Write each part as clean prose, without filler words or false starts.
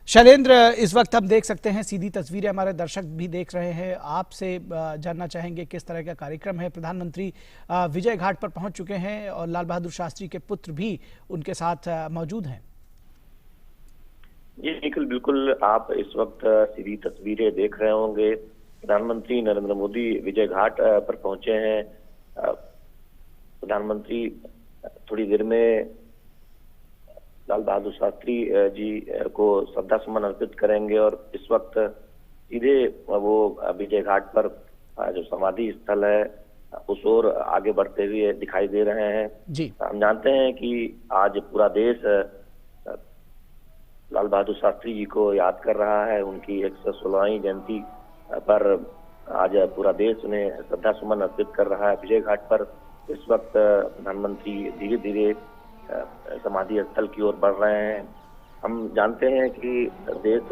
शैलेंद्र, इस वक्त हम देख सकते हैं सीधी तस्वीरें, हमारे दर्शक भी देख रहे हैं। आपसे जानना चाहेंगे किस तरह का कार्यक्रम है। प्रधानमंत्री विजय घाट पर पहुंच चुके हैं और लाल बहादुर शास्त्री के पुत्र भी उनके साथ मौजूद हैं। जी निखिल, बिल्कुल आप इस वक्त सीधी तस्वीरें देख रहे होंगे। प्रधानमंत्री नरेंद्र मोदी विजय घाट पर पहुंचे हैं। प्रधानमंत्री थोड़ी देर में लाल बहादुर शास्त्री जी को श्रद्धा सुमन अर्पित करेंगे और इस वक्त सीधे वो विजय घाट पर जो समाधि स्थल है उस ओर आगे बढ़ते हुए दिखाई दे रहे हैं। जी, हम जानते हैं कि आज पूरा देश लाल बहादुर शास्त्री जी को याद कर रहा है। उनकी 116वीं जयंती पर आज पूरा देश उन्हें श्रद्धा सुमन अर्पित कर रहा है। विजय घाट पर इस वक्त प्रधानमंत्री धीरे धीरे समाधि स्थल की ओर बढ़ रहे हैं। हम जानते हैं कि देश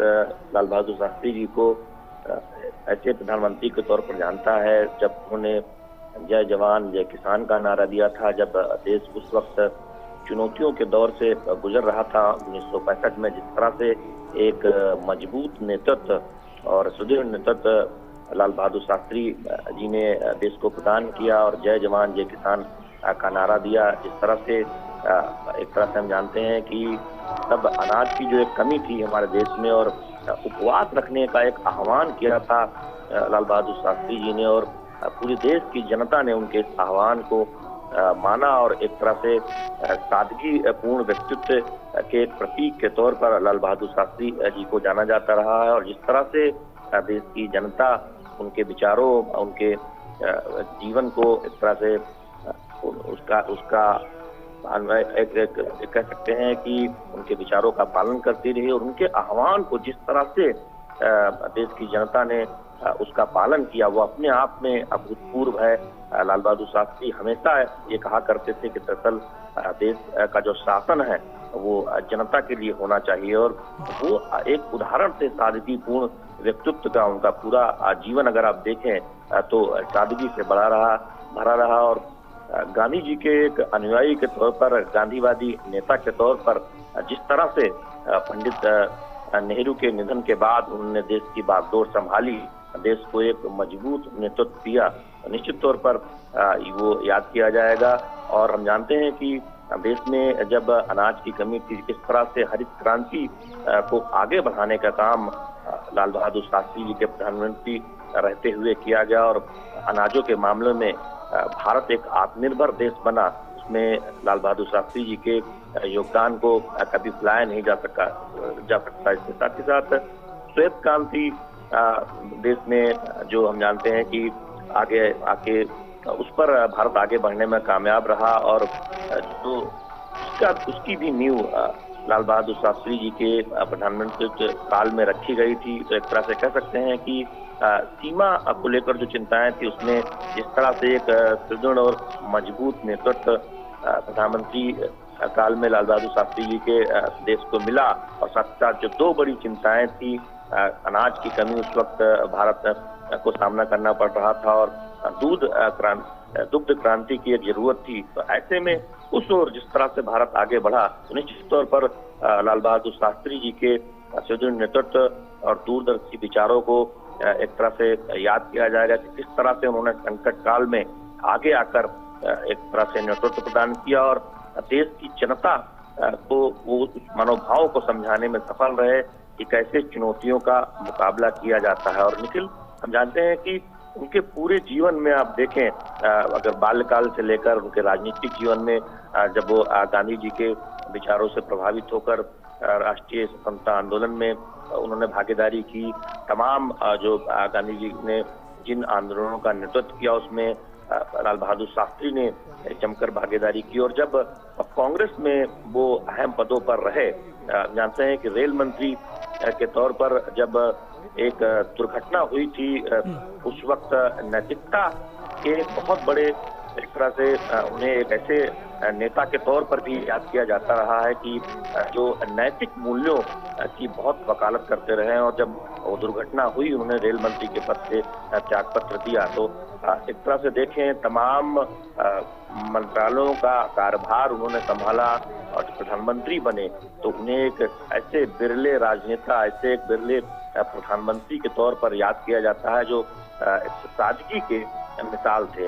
लाल बहादुर शास्त्री जी को ऐसे प्रधानमंत्री के तौर पर जानता है जब उन्होंने जय जवान जय किसान का नारा दिया था। जब देश उस वक्त चुनौतियों के दौर से गुजर रहा था 1965 में, जिस तरह से एक मजबूत नेतृत्व और सुदृढ़ नेतृत्व लाल बहादुर शास्त्री जी ने देश को प्रदान किया और जय जवान जय किसान का नारा दिया। जिस तरह से एक तरह से हम जानते हैं कि तब अनाज की जो एक कमी थी हमारे देश में और उपवास रखने का एक आह्वान किया था लाल बहादुर शास्त्री जी ने, और पूरे देश की जनता ने उनके इस आह्वान को माना और एक तरह से सादगी पूर्ण व्यक्तित्व के एक प्रतीक के तौर पर लाल बहादुर शास्त्री जी को जाना जाता रहा है। और जिस तरह से देश की जनता उनके विचारों, उनके जीवन को एक तरह से उसका एक कह सकते हैं कि उनके विचारों का पालन करती रही और उनके आह्वान को जिस तरह से देश की जनता ने उसका पालन किया वो अपने आप में अभूतपूर्व है। लाल बहादुर शास्त्री हमेशा ये कहा करते थे कि दरअसल देश का जो शासन है वो जनता के लिए होना चाहिए और वो एक उदाहरण से सादगीपूर्ण व्यक्तित्व का उनका पूरा जीवन अगर आप देखें तो सादगी से भरा रहा और गांधी जी के एक अनुयायी के तौर पर, गांधीवादी नेता के तौर पर जिस तरह से पंडित नेहरू के निधन के बाद उन्होंने देश की बागडोर संभाली, देश को एक मजबूत नेतृत्व दिया, निश्चित तौर पर वो याद किया जाएगा। और हम जानते हैं कि देश में जब अनाज की कमी थी, किस तरह से हरित क्रांति को आगे बढ़ाने का काम लाल बहादुर शास्त्री जी के प्रधानमंत्री रहते हुए किया गया और अनाजों के मामले में भारत एक आत्मनिर्भर देश बना। उसमें लाल बहादुर शास्त्री जी के योगदान को कभी भुलाया नहीं जा सकता। इसके साथ ही साथ श्वेत क्रांति देश में जो हम जानते हैं कि आगे आके उस पर भारत आगे बढ़ने में कामयाब रहा और जो उसकी भी नींव लाल बहादुर शास्त्री जी के प्रधानमंत्री काल में रखी गई थी। तो एक तरह से कह सकते हैं कि सीमा को लेकर जो चिंताएं थी उसमें जिस तरह से एक सुदृढ़ और मजबूत नेतृत्व प्रधानमंत्री काल में लाल बहादुर शास्त्री जी के देश को मिला और साथ साथ जो दो बड़ी चिंताएं थी, अनाज की कमी उस वक्त भारत को सामना करना पड़ रहा था और दुग्ध क्रांति की एक जरूरत थी। तो ऐसे में उस ओर जिस तरह से भारत आगे बढ़ा तो निश्चित तौर पर लाल बहादुर शास्त्री जी के सुदृढ़ नेतृत्व और दूरदर्शी विचारों को एक तरह से याद किया जाएगा कि किस तरह से उन्होंने संकट काल में आगे आकर एक तरह से नेतृत्व प्रदान किया और देश की जनता को वो उस मनोभाव को समझाने में सफल रहे कि कैसे चुनौतियों का मुकाबला किया जाता है। और निखिल, हम जानते हैं कि उनके पूरे जीवन में आप देखें, अगर बाल्यकाल से लेकर उनके राजनीतिक जीवन में जब वो गांधी जी के विचारों से प्रभावित होकर राष्ट्रीय स्वतंत्रता आंदोलन में उन्होंने भागीदारी की, तमाम जो गांधी जी ने जिन आंदोलनों का नेतृत्व किया उसमें लाल बहादुर शास्त्री ने जमकर भागीदारी की और जब कांग्रेस में वो अहम पदों पर रहे, जानते हैं कि रेल मंत्री के तौर पर जब एक दुर्घटना हुई थी उस वक्त नैतिकता के बहुत बड़े एक तरह से उन्हें एक ऐसे नेता के तौर पर भी याद किया जाता रहा है कि जो नैतिक मूल्यों की बहुत वकालत करते रहे और जब वो दुर्घटना हुई उन्होंने रेल मंत्री के पद से त्यागपत्र दिया। तो एक तरह से देखें तमाम मंत्रालयों का कार्यभार उन्होंने संभाला और प्रधानमंत्री बने तो उन्हें एक ऐसे बिरले राजनेता, ऐसे एक बिरले प्रधानमंत्री के तौर पर याद किया जाता है जो सादगी के मिसाल थे।